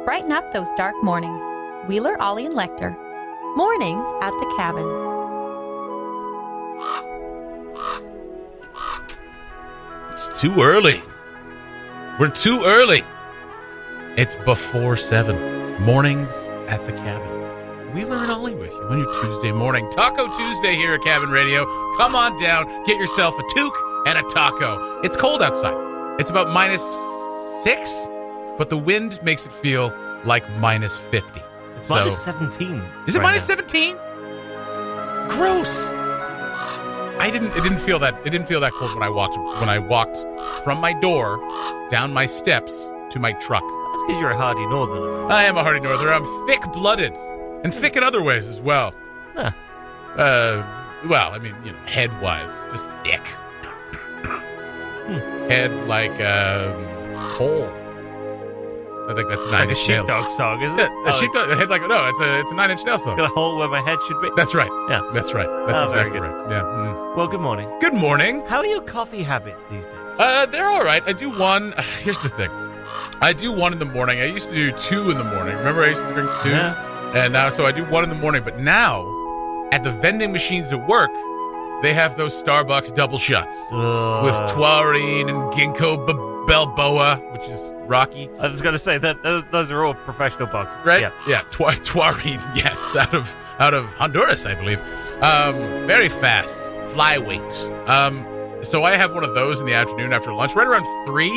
Brighten up those dark mornings. Wheeler, Ollie, and Lecter. Mornings at the Cabin. It's too early. We're too early. It's before 7. Mornings at the Cabin. Wheeler and Ollie with you on your Tuesday morning. Taco Tuesday here at Cabin Radio. Come on down, get yourself a toque and a taco. It's cold outside. It's about -6, but the wind makes it feel like -50. It's -17. Is it -17? Gross. It didn't feel that cold when I walked from my door down my steps to my truck. That's because you're a hardy northerner. I am a hardy northerner. I'm thick-blooded and thick in other ways as well. Huh. Well, I mean, head-wise, just thick. Head like hole. I think that's 9 Inch Nails. Like a sheepdog song, isn't it? Yeah, a sheepdog. A head like it's a 9 Inch Nails song. Got a hole where my head should be. That's right. Yeah, that's right. That's exactly very right. Yeah. Well, good morning. Good morning. How are your coffee habits these days? They're all right. I do one. Here's the thing. I do one in the morning. I used to do 2 in the morning. Remember, I used to drink 2, and now so I do 1 in the morning. But now, at the vending machines at work, they have those Starbucks double shots with taurine and ginkgo biloba, which is Rocky. I was going to say that those are all professional boxes, right? Yeah, taurine. Yes, out of Honduras, I believe. Very fast, flyweight. So I have one of those in the afternoon after lunch, right around 3.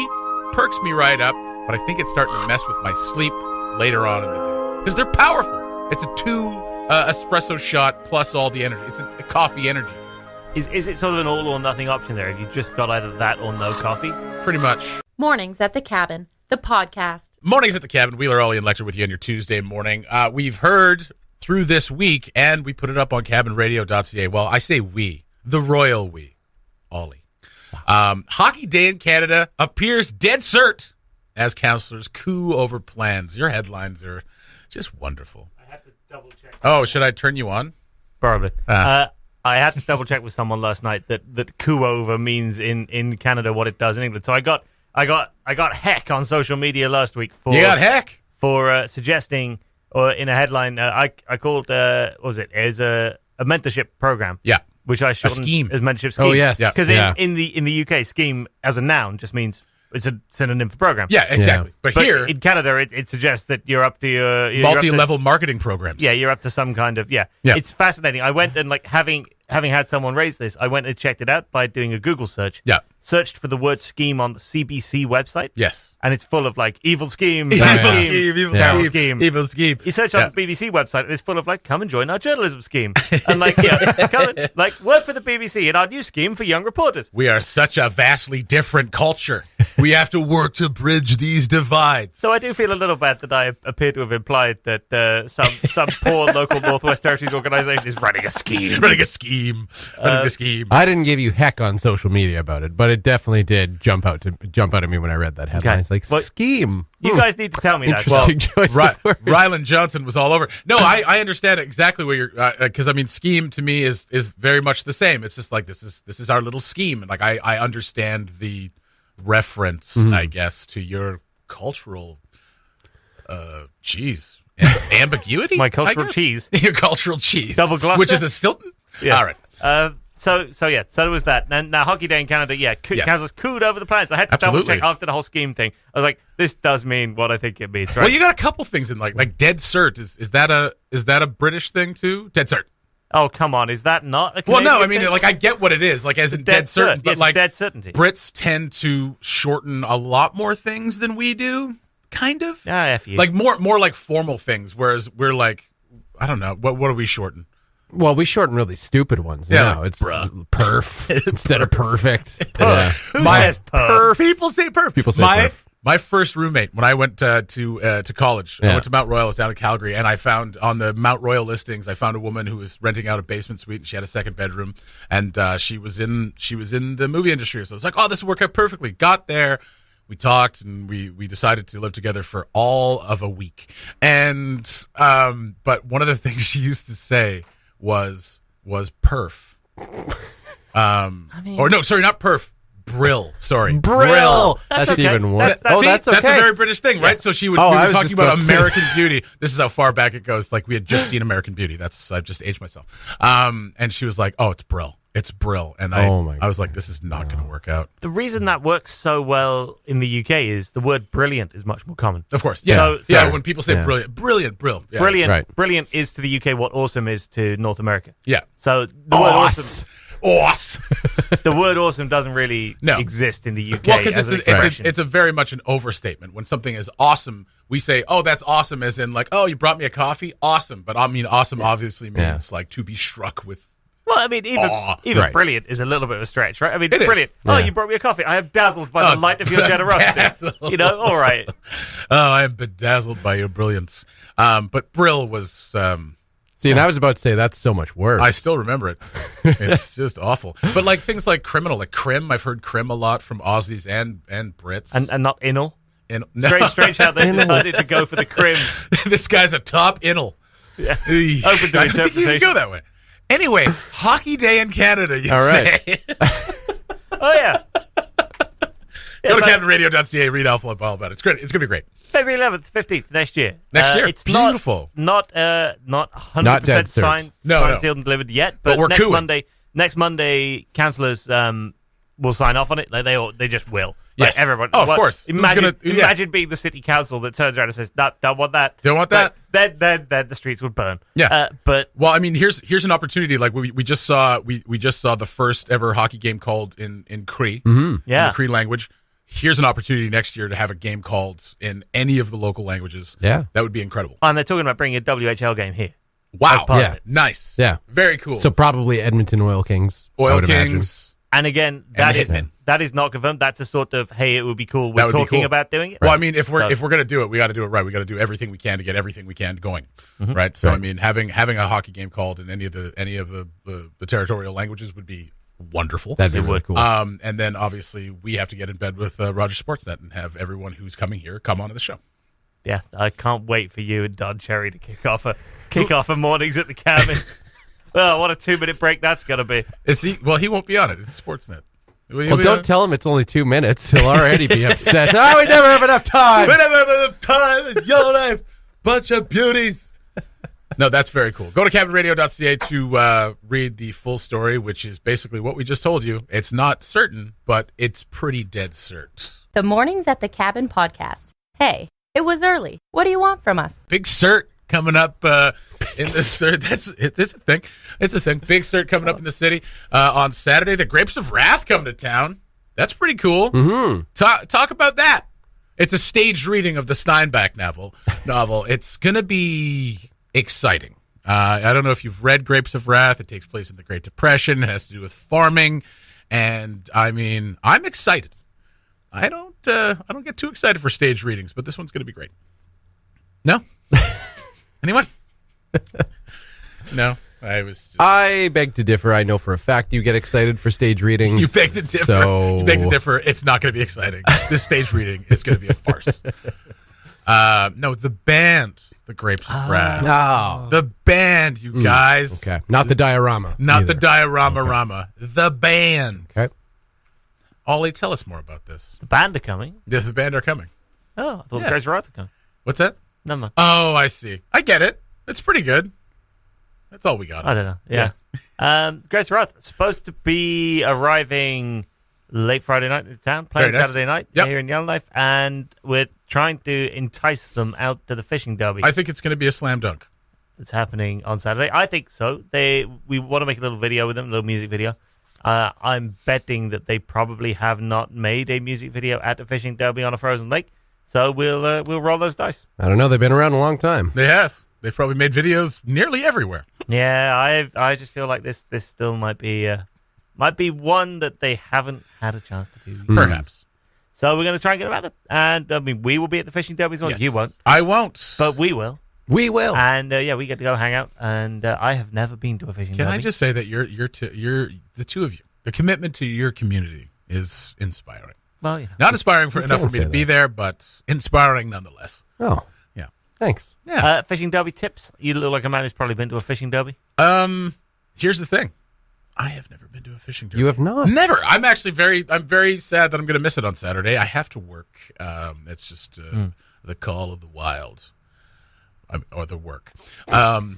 Perks me right up, but I think it's starting to mess with my sleep later on in the day because they're powerful. It's a 2 espresso shot plus all the energy. It's a coffee energy. Is it sort of an all or nothing option there? Have you just got either that or no coffee? Pretty much. Mornings at the Cabin, the podcast. Mornings at the Cabin. Wheeler, Ollie, and Lecter with you on your Tuesday morning. We've heard through this week, and we put it up on cabinradio.ca. Well, I say we, the royal we, Ollie. Hockey Day in Canada appears dead cert as councillors coup over plans. Your headlines are just wonderful. I have to double check. Oh, should I turn you on? Probably. I had to double check with someone last night that coup over means in Canada what it does in England. So I got heck on social media last week for you got heck for suggesting or in a headline I called what was it as a mentorship program. Yeah. Which I shortened as mentorship scheme. Oh yes, because in the UK, scheme as a noun just means it's a synonym for program. Yeah, exactly. Yeah. But here in Canada, it suggests that you're up to your multi-level marketing programs. Yeah, you're up to some kind of It's fascinating. I went and having had someone raise this, I went and checked it out by doing a Google search. Yeah. Searched for the word scheme on the CBC website. Yes. And it's full of evil scheme, evil scheme. You search on the BBC website and it's full of come and join our journalism scheme. And come and, work for the BBC in our new scheme for young reporters. We are such a vastly different culture. We have to work to bridge these divides. So I do feel a little bad that I appear to have implied that some poor local Northwest Territories organisation is running a scheme. Running a scheme. I didn't give you heck on social media about it, but it definitely did jump out at me when I read that headline. Okay. It's like, scheme. You guys need to tell me that. Interesting choice of words. Ryland Johnson was all over. No, I understand exactly where you're, because scheme to me is very much the same. It's just this is our little scheme, and I understand the reference, I guess, to your cultural, ambiguity. My cultural cheese. Your cultural cheese, double Gloucester, which is a Stilton. Yeah. All right. So there was that. And now Hockey Day in Canada, Canada's cooed over the plans. I had to double check after the whole scheme thing. I was like, this does mean what I think it means, right? Well, you got a couple things in like dead cert. Is that a British thing too? Dead cert. Oh, come on. Is that not a Canadian Well, no, I mean, thing? I get what it is, as in dead certain, but dead certainty. Brits tend to shorten a lot more things than we do, kind of. Yeah, F you. More like formal things, whereas we're I don't know, what do we shorten? Well, we shorten really stupid ones. Yeah, it's perf instead of perfect. Yeah. Who says perf? People say perf. People say perf. My first roommate, when I went to college, I went to Mount Royal, it's down in Calgary, and I found on the Mount Royal listings, I found a woman who was renting out a basement suite, and she had a second bedroom, and she was in the movie industry, so I was like, oh, this will work out perfectly. Got there, we talked, and we decided to live together for all of a week, and but one of the things she used to say was perf, or no, sorry, not perf. Brill. Sorry. Brill. That's That's okay. even worse. That's- See, that's okay. a very British thing, right? So we I were was talking just about about to say American Beauty. This is how far back it goes. Like we had just seen American Beauty. I've just aged myself. And she was like, "Oh, it's Brill. It's Brill." And I was like, "This is not going to work out." The reason that works so well in the UK is the word brilliant is much more common. Of course, yeah, So- When people say brilliant, Brill, yeah. Brilliant, Right. brilliant is to the UK what awesome is to North America. Yeah. So the word awesome, Awesome. the word awesome doesn't really No. exist in the UK. Well, because as an expression. it's a very much an overstatement. When something is awesome, we say, "Oh, that's awesome," as in like, "Oh, you brought me a coffee, awesome." But I mean, awesome obviously means like to be struck with. Well, I mean, even Right. brilliant is a little bit of a stretch, right? I mean, It is. brilliant. Oh, Yeah. you brought me a coffee. I am dazzled by the light of your generosity. dazzled. You know, all right. Oh, I am bedazzled by your brilliance. But Brill was. See, and I was about to say that's so much worse. I still remember it. It's just awful. But like things like criminal, like crim. I've heard crim a lot from Aussies and Brits. And not inal. And Strange how they decided to go for the crim. this guy's a top inal. Yeah. Eesh. Open to I think you interpretation. can go that way. Anyway, Hockey Day in Canada. You All right. say? Oh, yeah. Go to like- CaptainRadio.ca. Read all about it. It's great. It's gonna be great. February 11th, 15th, next year. Next year. It's Beautiful. Not 100% Not dead cert. signed, No. sealed, and delivered yet. But But, we're next cooing. Monday, councillors will sign off on it. Like they just will. Like Yes. everyone. Oh, of course. Who's Imagine, gonna- yeah. imagine being the city council that turns around and says, "No, don't want that. Don't want that?" Like, then the streets would burn. Yeah. But Well, I mean, here's an opportunity. Like we just saw the first ever hockey game called in Cree, in yeah. the Cree language. Here's an opportunity next year to have a game called in any of the local languages. Yeah. That would be incredible. And they're talking about bringing a WHL game here. Wow. part of it. Nice. Yeah. Very cool. So probably Edmonton Oil Kings. I Oil would imagine. Kings. And again, And the Hitmen. that is not confirmed. That's a sort of, hey, it would be cool. That We're would be talking cool. about doing it. Well, I mean, if we're So- gonna do it, we got to do it right. We got to do everything we can to get everything we can going, right? So, I Right. mean, having a hockey game called in any of the territorial languages would be wonderful. That'd be It really would. cool. And then obviously we have to get in bed with Roger Sportsnet and have everyone who's coming here come onto the show. Yeah, I can't wait for you and Don Cherry to kick off a mornings at the cabin. Oh, what a 2-minute break that's gonna be. Is he? Well, he won't be on it. It's Sportsnet. Well, don't tell him it's only 2 minutes. He'll already be upset. Oh, we never have enough time. We never have enough time in Yellowknife. Bunch of beauties. No, that's very cool. Go to CaptainRadio.ca to read the full story, which is basically what we just told you. It's not certain, but it's pretty dead cert. The Mornings at the Cabin podcast. Hey, it was early. What do you want from us? Big cert coming up in the cert. It's a thing. It's a thing. Big cert coming up in the city on Saturday. The Grapes of Wrath come to town. That's pretty cool. Mm-hmm. Talk about that. It's a staged reading of the Steinbeck novel. It's gonna be exciting. I don't know if you've read Grapes of Wrath. It takes place in the Great Depression. It has to do with farming, and I mean, I'm excited. I don't get too excited for stage readings, but this one's going to be great. No? Anyone? No, I was. Just, I beg to differ. I know for a fact you get excited for stage readings. you beg to differ. So... You beg to differ. It's not going to be exciting. This stage reading is going to be a farce. No, the band, the Grapes of Wrath. Oh. The band, you guys. Okay. Not the diorama. Not either. the diorama rama. The band. Okay. Ollie, tell us more about this. The band are coming. Yes, the band are coming. Oh, I thought Yeah. the Grace Wrath are coming. What's that? Never mind. Oh, I see. I get it. It's pretty good. That's all we got. I don't know. Yeah. Grace Wrath supposed to be arriving late Friday night in town, playing Very nice. Saturday night Yep. here in Yellowknife, and we're trying to entice them out to the fishing derby I think it's going to be a slam dunk. that's happening on Saturday. I think so. We want to make a little video with them, a little music video. I'm betting that they probably have not made a music video at the fishing derby on a frozen lake, so we'll roll those dice. I don't know. They've been around a long time. They have. They've probably made videos nearly everywhere. Yeah, I just feel like this still might be one that they haven't had a chance to do. Perhaps. So we're going to try and get around them. And, I mean, we will be at the fishing derby as well. Yes. You won't. I won't. But we will. We will. And, we get to go hang out. And I have never been to a fishing Can derby. I just say that you're the two of you, the commitment to your community is inspiring. Well, you know. Not inspiring enough for can me to say be that. there, but inspiring nonetheless. Oh. Yeah. Thanks. Yeah. Fishing derby tips. You look like a man who's probably been to a fishing derby. Here's the thing. I have never been to a fishing derby. You have not? Never. I'm very sad that I'm going to miss it on Saturday. I have to work. It's just the call of the wild. Or the work. Call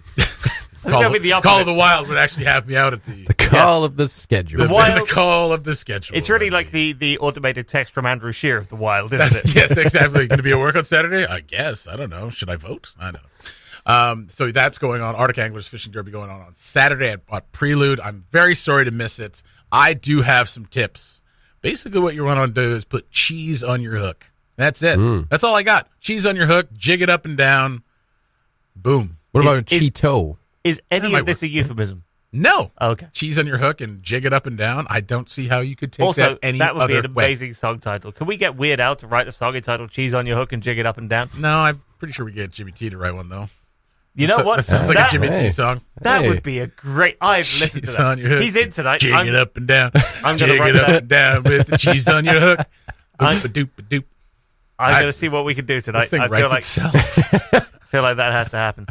of the Wild would actually have me out at the call of the schedule. The call of the schedule. It's really like the automated text from Andrew Shear of the Wild, isn't it? Yes, exactly. Going to be a work on Saturday? I guess. I don't know. Should I vote? I don't know. So that's going on. Arctic Anglers Fishing Derby going on Saturday at Prelude. I'm very sorry to miss it. I do have some tips. Basically, what you want to do is put cheese on your hook. That's it. That's all I got. Cheese on your hook. Jig it up and down. Boom. What about a Cheeto? Is any of this a euphemism? No. Okay. Cheese on your hook and jig it up and down. I don't see how you could take also, that any that would other be an way. amazing song title. Can we get Weird Al to write a song entitled Cheese on Your Hook and Jig It Up and Down? No, I'm pretty sure we get Jimmy T to write one, though. You know what? That sounds like a Jimmy T song. That would be a great... I've listened to Cheese that. on your hook. He's in tonight. Jig it up and down. I'm jig gonna write it up that. and down with the cheese on your hook. Doop-a-doop-a-doop. I'm going to see what we can do tonight. This thing I writes feel like that has to happen.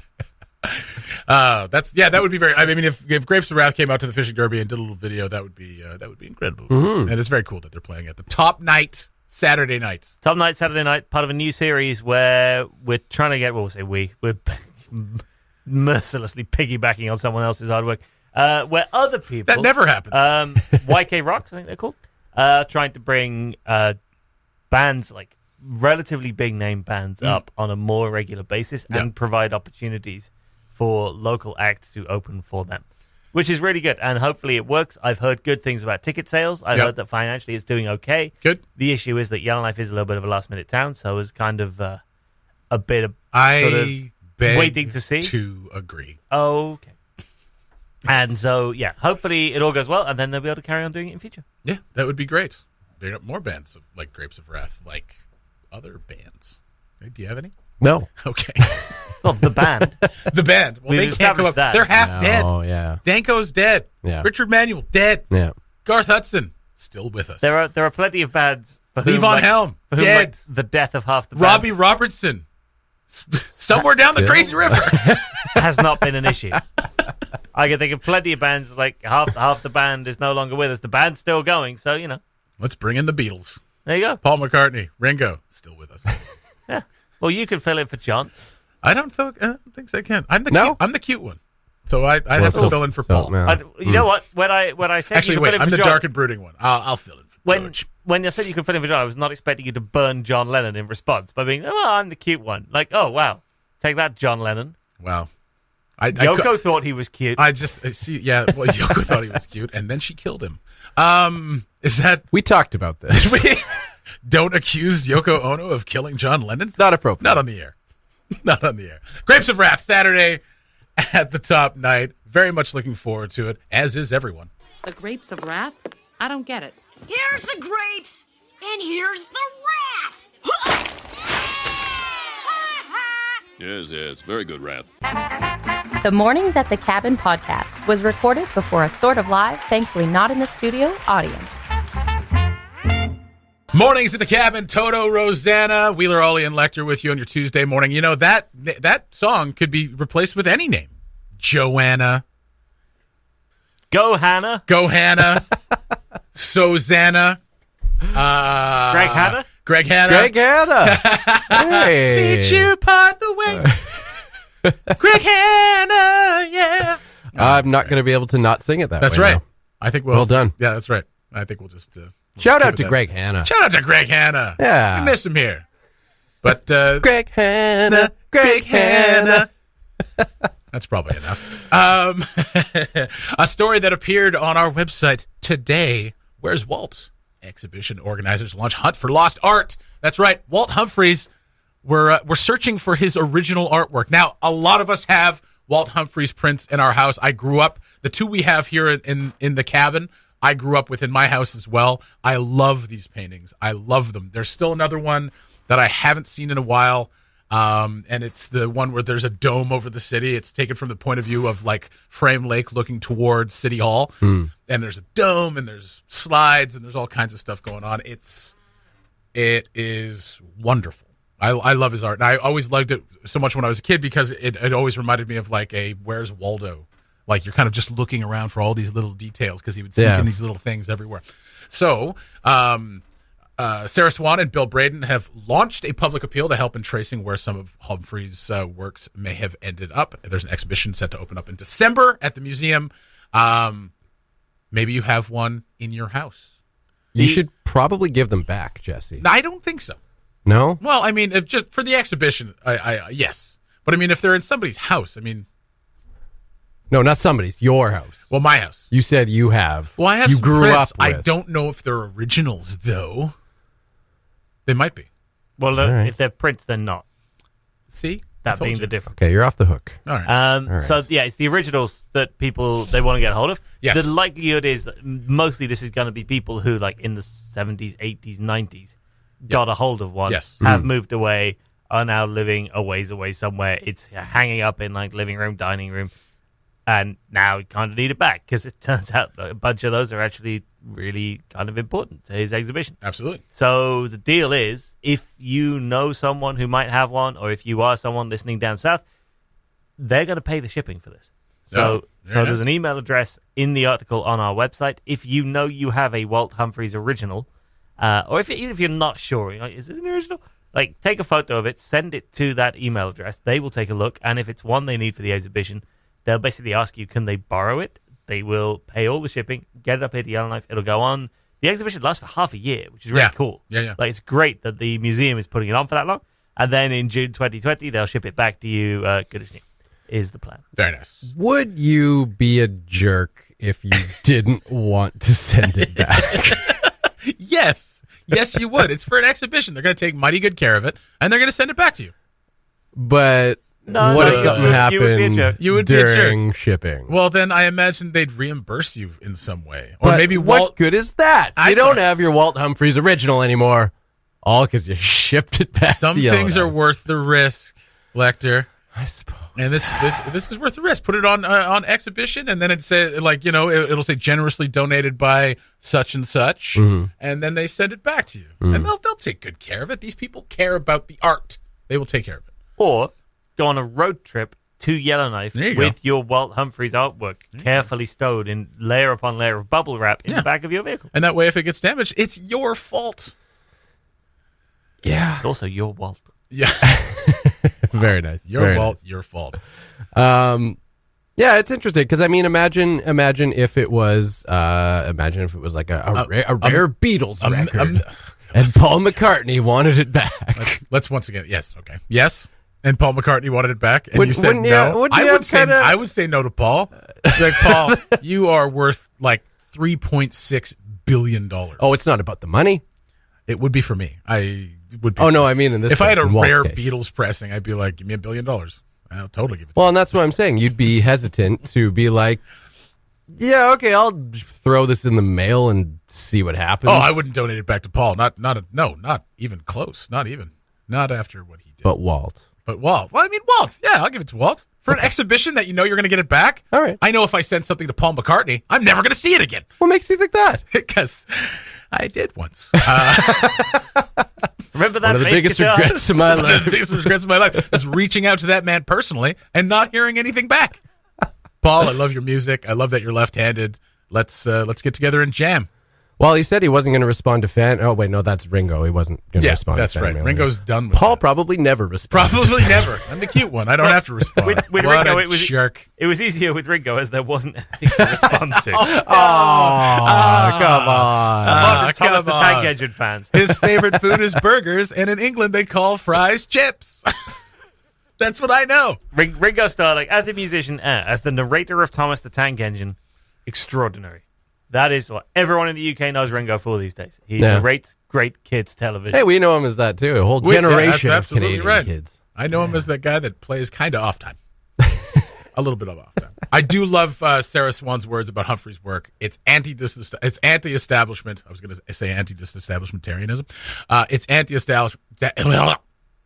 That would be very. I mean, if Grapes of Wrath came out to the fishing derby and did a little video, that would be incredible. And it's very cool that they're playing at the top night Saturday night. Top night, Saturday night, part of a new series where we're trying to get. Well, we'll say we're mercilessly piggybacking on someone else's hard work. Where other people That never happens. YK Rocks, I think they're called, trying to bring bands like relatively big name bands up on a more regular basis and provide opportunities for local acts to open for them, which is really good. And hopefully it works. I've heard good things about ticket sales. I've heard that financially it's doing okay. Good. The issue is that Yellowknife is a little bit of a last-minute town, so it's kind of a bit of waiting to see. To agree. Okay. And so, hopefully it all goes well, and then they'll be able to carry on doing it in future. Yeah, that would be great. Bring up more bands like Grapes of Wrath, like other bands. Hey, do you have any? No. Okay. Well, the band. The band. Well, We've they can't come up. established that. They're half dead. Oh, yeah. Danko's dead. Yeah. Richard Manuel, dead. Yeah. Garth Hudson, still with us. There are plenty of bands for whom, Levon Helm, for whom, dead. the death of half the band Robbie Robertson, somewhere down the crazy river. has not been an issue. I can think of plenty of bands like half the band is no longer with us. The band's still going, so Let's bring in the Beatles. there you go. Paul McCartney, Ringo, still with us. Yeah. Well, you can fill in for John. I don't think I can. I'm the No? I'm the cute one, so I'd have to fill in for Paul. no. You know what? When I said Actually, you could wait, fill in I'm for the John, dark and brooding one. I'll fill in for George. when you said you could fill in for John, I was not expecting you to burn John Lennon in response by being, I'm the cute one. Like, oh wow, take that, John Lennon. Wow. Yoko thought he was cute. I just see. Yeah, well, Yoko thought he was cute, and then she killed him. Is that We talked about this. don't accuse Yoko Ono of killing John Lennon? Not appropriate. Not on the air. Not on the air. Grapes of Wrath, Saturday at the top night. Very much looking forward to it, as is everyone. The Grapes of Wrath? I don't get it. Here's the grapes, and here's the wrath. Yes, very good, Wrath. The Mornings at the Cabin podcast was recorded before a sort of live, thankfully not in the studio, audience. Mornings at the Cabin, Toto, Rosanna, Wheeler, Ollie, and Lecter with you on your Tuesday morning. You know, that song could be replaced with any name. Joanna. Go Hannah. Go Hannah. Sozanna. Greg Hanna. Greg Hanna. Greg Hanna. Hey. Meet you part the way. Greg Hanna, yeah. I'm not going to be able to not sing it that That's way. right. now. I think Well done. Yeah, that's right. I think we'll just Shout keep out it to that Greg way. Hanna. Shout out to Greg Hanna. Yeah. We miss him here. But Greg Hanna. Greg Hanna. that's probably enough. A story that appeared on our website today. Where's Walt? Exhibition organizers launch hunt for lost art. That's right. Walt Humphries. We're searching for his original artwork. Now, a lot of us have Walt Humphries prints in our house. I grew up. The two we have here in the cabin, I grew up with in my house as well. I love these paintings. I love them. There's still another one that I haven't seen in a while. And it's the one where there's a dome over the city. It's taken from the point of view of like Frame Lake looking towards City Hall. And there's a dome and there's slides and there's all kinds of stuff going on. It is wonderful. I love his art. And I always loved it so much when I was a kid because it always reminded me of like a Where's Waldo Like you're kind of just looking around for all these little details because he would sneak in these little things everywhere. So Sarah Swan and Bill Braden have launched a public appeal to help in tracing where some of Humphries' works may have ended up. There's an exhibition set to open up in December at the museum. Maybe you have one in your house. You should probably give them back, Jesse. I don't think so. No? Well, I mean, if just for the exhibition, yes. But I mean, if they're in somebody's house, I mean... No, not somebody's. Your house. Well, my house. You said you have. Well, I have you some grew prints. up with. I don't know if they're originals, though. They might be. Well, right. if they're prints, they're not. See? That being the difference. Okay, you're off the hook. All right. All right. So, yeah, it's the originals that people, they want to get a hold of. Yes. The likelihood is that mostly this is going to be people who, like, in the 70s, 80s, 90s, got a hold of one, Yes. have moved away, are now living a ways away somewhere. It's hanging up in, like, living room, dining room, and now you kind of need it back because it turns out that a bunch of those are actually really kind of important to his exhibition. Absolutely. So the deal is, if you know someone who might have one, or if you are someone listening down south, they're going to pay the shipping for this. So, there's an email address in the article on our website. If you know you have a Walt Humphries original, or even if you're not sure, you're like, is this an original? Like, take a photo of it, send it to that email address. They will take a look, and if it's one they need for the exhibition, they'll basically ask you, can they borrow it? They will pay all the shipping, get it up here to Yellowknife. It'll go on. The exhibition lasts for half a year, which is really cool. Yeah. Like, it's great that the museum is putting it on for that long. And then in June 2020, they'll ship it back to you. Good as new is the plan. Very nice. Would you be a jerk if you didn't want to send it back? Yes. Yes, you would. It's for an exhibition. They're going to take mighty good care of it, and they're going to send it back to you. But No, what no, if you something would be a happened jerk. You would be a jerk. during shipping? Well, then I imagine they'd reimburse you in some way. Or But maybe what Walt... good is that? I You don't don't- have your Walt Humphries original anymore. All because you shipped it back Some to things are Yellowknife. worth the risk, Lecter. I suppose. And this is worth the risk. Put it on exhibition, and then it say like it'll say generously donated by such and such, and then they send it back to you, and they'll take good care of it. These people care about the art; they will take care of it. Or go on a road trip to Yellowknife There you with your Walt Humphries artwork carefully stowed in layer upon layer of bubble wrap in the back of your vehicle. And that way, if it gets damaged, it's your fault. Yeah. It's also your Walt. Yeah, Very nice. your Very fault. nice. Your fault. Yeah, it's interesting because I mean, imagine if it was like a rare Beatles record, and Paul McCartney wanted it back. Let's once again. Yes. Okay. Yes. And Paul McCartney wanted it back, and Would- you said wouldn't you- no. wouldn't you have I would say no to Paul. Like, Paul, you are worth like $3.6 billion. Oh, it's not about the money. It would be for me. I would be. Oh no, I mean in this. If I had a case, in Walt's rare case. Beatles pressing, I'd be like, give me $1 billion. I'll totally give it to Well, and that's what I'm saying. You'd be hesitant to be like, yeah, okay, I'll throw this in the mail and see what happens. you. Oh, I wouldn't donate it back to Paul. Not even close. Not after what he did. But Walt. But Walt. Well, I mean, Walt. Yeah, I'll give it to Walt. For an exhibition that you know you're going to get it back. All right. I know if I send something to Paul McCartney, I'm never going to see it again. What makes you think that? Because I did once. Remember that One of the bass biggest guitar? regrets of my One of life. the biggest regrets of my life is reaching out to that man personally and not hearing anything back. Paul, I love your music. I love that you're left-handed. Let's get together and jam. Well, he said he wasn't going to respond to fan. Oh wait, no, that's Ringo. He wasn't going to Yeah, respond. that's to fan right. mail. Ringo's done with Paul that. probably never responded. Probably never. I'm the cute one. I don't have to respond. With what Ringo, a it was jerk. It was easier with Ringo as there wasn't anything to respond to. Oh, come on. Apart from Thomas come the on. Tank Engine fans. His favorite food is burgers, and in England they call fries chips. That's what I know. Ringo Starr, like, as a musician, as the narrator of Thomas the Tank Engine, extraordinary. That is what everyone in the UK knows Ringo for these days. He narrates great kids television. Hey, we know him as that too. A whole Yeah, generation that's of absolutely Canadian right. kids. I know him as that guy that plays kind of off time. A little bit of off time. I do love Sarah Swan's words about Humphries' work. It's anti-establishment. I was going to say anti-disestablishmentarianism. It's anti-establishment.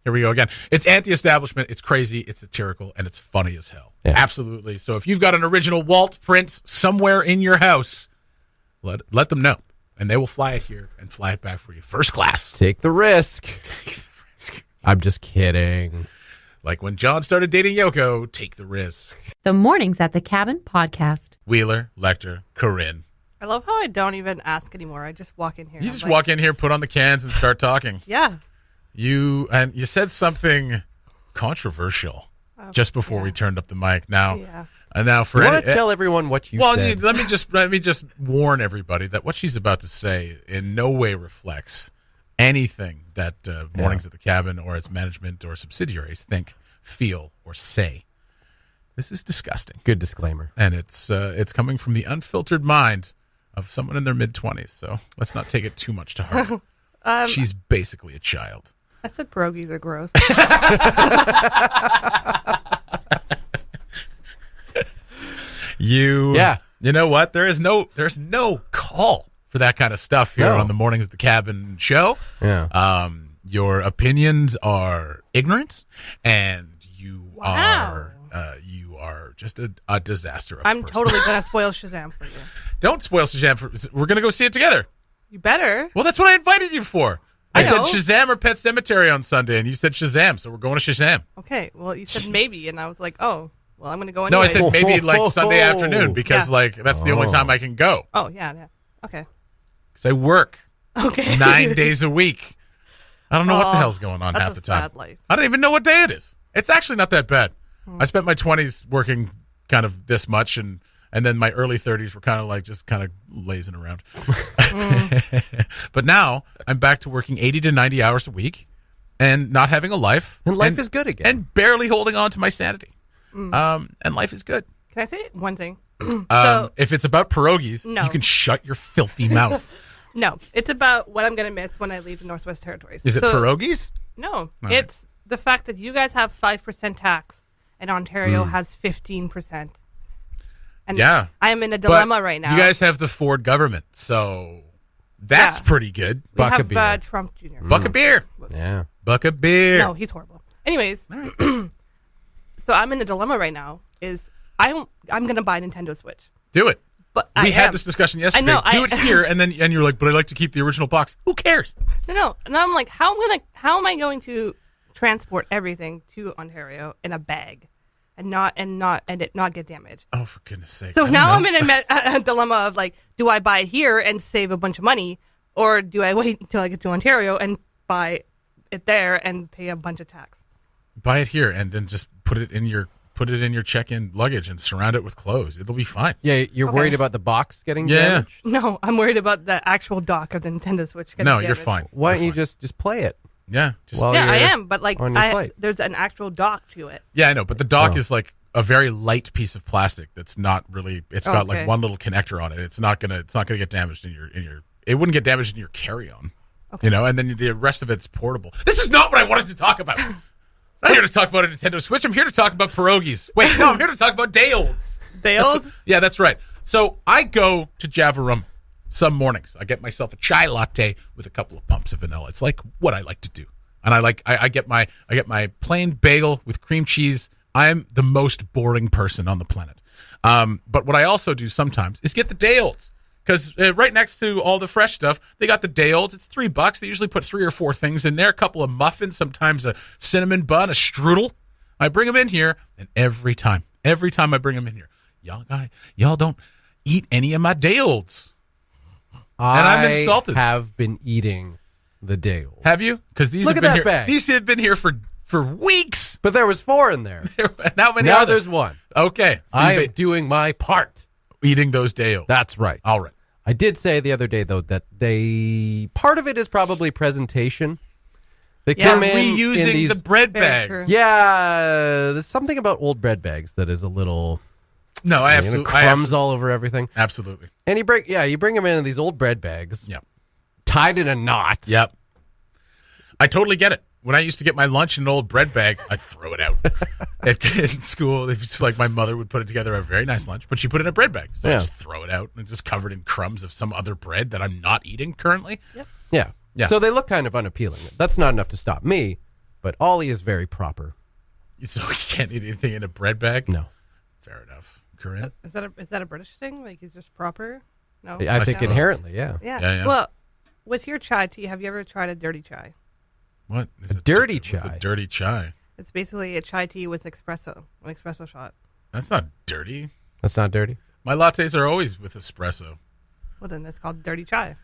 Here we go again. It's anti-establishment. It's crazy. It's satirical, and it's funny as hell. Yeah. Absolutely. So if you've got an original Walt print somewhere in your house, let them know, and they will fly it here and fly it back for you, first class. Take the risk. I'm just kidding. Like when John started dating Yoko, take the risk. The Mornings at the Cabin podcast. Wheeler, Lecter, Corinne. I love how I don't even ask anymore. I just walk in here. You just walk in here, put on the cans, and start talking. Yeah. You said something controversial just before we turned up the mic. Now, and now for you want to tell everyone what you said? Well, let me just warn everybody that what she's about to say in no way reflects anything that Mornings at the Cabin or its management or subsidiaries think, feel, or say. This is disgusting. Good disclaimer. And it's coming from the unfiltered mind of someone in their mid-20s, so let's not take it too much to heart. She's basically a child. I said pierogies are gross. You know what? There's no call for that kind of stuff here on the Mornings at the Cabin show. Yeah. Your opinions are ignorant, and you are just a disaster. I'm totally gonna spoil Shazam for you. Don't spoil Shazam. We're gonna go see it together. You better. Well, that's what I invited you for. I said know. Shazam or Pet Cemetery on Sunday, and you said Shazam, so we're going to Shazam. Okay. Well, you said maybe, and I was like, oh, well, I'm gonna go anyway. No, I said maybe like Sunday afternoon because like that's the only time I can go. Oh yeah. Okay. Because I work. Okay. 9 days a week. I don't know what the hell's going on half the time. Sad life. I don't even know what day it is. It's actually not that bad. I spent my 20s working kind of this much, and then my early 30s were kind of like just kind of lazing around. But now I'm back to working 80 to 90 hours a week and not having a life. And life is good again. And barely holding on to my sanity. And life is good. Can I say one thing? If it's about pierogies, No. you can shut your filthy mouth. No, it's about what I'm going to miss when I leave the Northwest Territories. Is it pierogies? No, right. it's the fact that you guys have 5% tax and Ontario has 15%. And Yeah. I am in a dilemma But right now. You guys have the Ford government, so that's pretty good. we Buck a have beer. Trump Jr. Buck a beer. Yeah. Buck a beer. No, he's horrible. Anyways, so I'm in a dilemma right now. I'm going to buy a Nintendo Switch. Do it. But We I had am. this discussion yesterday. know, Do it here, and you're like, but I like to keep the original box. Who cares? No. And I'm like, how am I going to transport everything to Ontario in a bag and it not get damaged? Oh, for goodness sake. So now I'm in a dilemma of like, do I buy here and save a bunch of money, or do I wait until I get to Ontario and buy it there and pay a bunch of tax? Buy it here and then just put it in your check-in luggage and surround it with clothes. It'll be fine. Yeah, you're worried about the box getting Yeah. damaged? No, I'm worried about the actual dock of the Nintendo Switch getting No, damaged. you're fine. Why You're don't you fine. just play it? Yeah. Just, While Yeah, I you're am, but like on your flight? there's an actual dock to it. yeah, I know, but the dock Oh. is like a very light piece of plastic that's not really. It's got like Okay. one little connector on it. It's not gonna get damaged in your. It wouldn't get damaged in your carry-on. Okay. You know, and then the rest of it's portable. This is not what I wanted to talk about. I'm not here to talk about a Nintendo Switch. I'm here to talk about pierogies. Wait, no, I'm here to talk about day-olds. Dales? Yeah, that's right. So I go to Javarum some mornings. I get myself a chai latte with a couple of pumps of vanilla. It's like what I like to do. And I get my plain bagel with cream cheese. I'm the most boring person on the planet. But what I also do sometimes is get the day-olds. Because right next to all the fresh stuff, they got the day-olds. It's $3. They usually put 3 or 4 things in there, a couple of muffins, sometimes a cinnamon bun, a strudel. I bring them in here, and every time I bring them in here, y'all don't eat any of my day-olds. And I'm insulted. I have been eating the day old. Have you? Because these Look have at been that here. bag. These have been here for weeks. But there was 4 in there. How many? Now are there? there's 1. Okay, so I you've am doing my part. been eating those day-olds. That's right. All right. I did say the other day, though, that part of it is probably presentation. They Yeah, come in Reusing these, the bread Very bags. true. Yeah, there's something about old bread bags that is a little No, I absolutely. crumbs all over everything. Absolutely. And you bring them in these old bread bags, Yep. tied in a knot. Yep. I totally get it. When I used to get my lunch in an old bread bag, I'd throw it out. In school, it's like my mother would put it together a very nice lunch, but she put it in a bread bag. So I Yeah. just throw it out and it's just covered in crumbs of some other bread that I'm not eating currently. Yeah. Yeah. So they look kind of unappealing. That's not enough to stop me, but Ollie is very proper. So you can't eat anything in a bread bag? No. Fair enough. Corinne? Is that a British thing? Like he's just proper? No. I think suppose. inherently, yeah. Yeah. Yeah. Well, with your chai tea, have you ever tried a dirty chai? What? Is A dirty what's chai? a dirty chai? It's basically a chai tea with espresso, an espresso shot. That's not dirty. That's not dirty. My lattes are always with espresso. Well, then it's called dirty chai.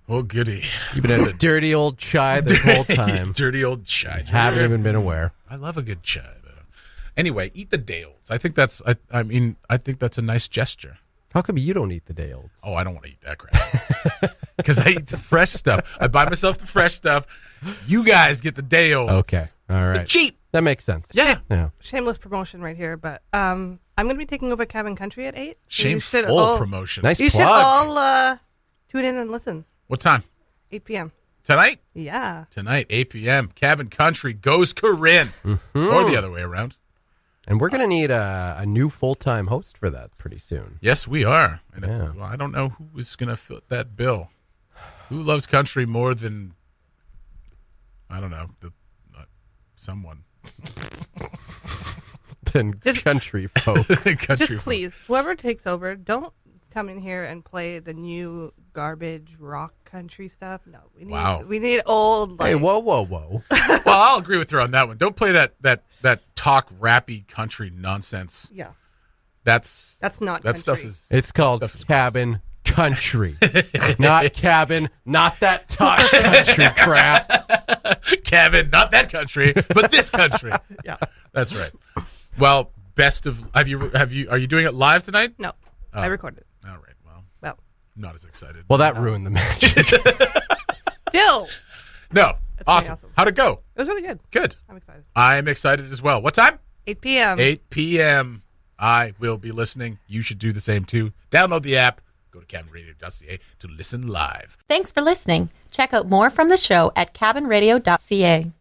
Oh, goody. You've been having a dirty old chai this whole time. Dirty old chai. Haven't even been aware. I love a good chai, though. Anyway, eat the day olds. I think that's. I think that's a nice gesture. How come you don't eat the day olds? Oh, I don't want to eat that crap. Because I eat the fresh stuff. I buy myself the fresh stuff. You guys get the day olds. Okay. All right. They're cheap. That makes sense. Yeah. Shameless promotion right here, but I'm going to be taking over Cabin Country at 8. So Shameful promotion. Nice You plug. should all tune in and listen. What time? 8 p.m. Tonight? Yeah. Tonight, 8 p.m. Cabin Country goes Corinne. Or the other way around. And we're going to need a new full-time host for that pretty soon. Yes, we are. And Yeah. well, I don't know who is going to fit that bill. Who loves country more than, I don't know, someone. Than country folk. Country Just folk. please, whoever takes over, don't come in here and play the new garbage rock country stuff. No, we need old. Like, Hey, whoa. Well, I'll agree with her on that one. Don't play that talk rappy country nonsense. Yeah, That's not that country. stuff is. It's called Stuff is Cabin Country. Not cabin, not that talk country crap. Cabin, not that country, but this country. Yeah, That's right. Well, best of. Are you doing it live tonight? no, I recorded it. All right. Well, Well, I'm not as excited. Well, that ruined the magic. still, No. pretty Awesome. awesome. How'd it go? it was really good. Good. I'm excited. I'm excited as well. What time? 8 p.m. 8 p.m. I will be listening. You should do the same too. Download the app. Go to cabinradio.ca to listen live. Thanks for listening. Check out more from the show at cabinradio.ca.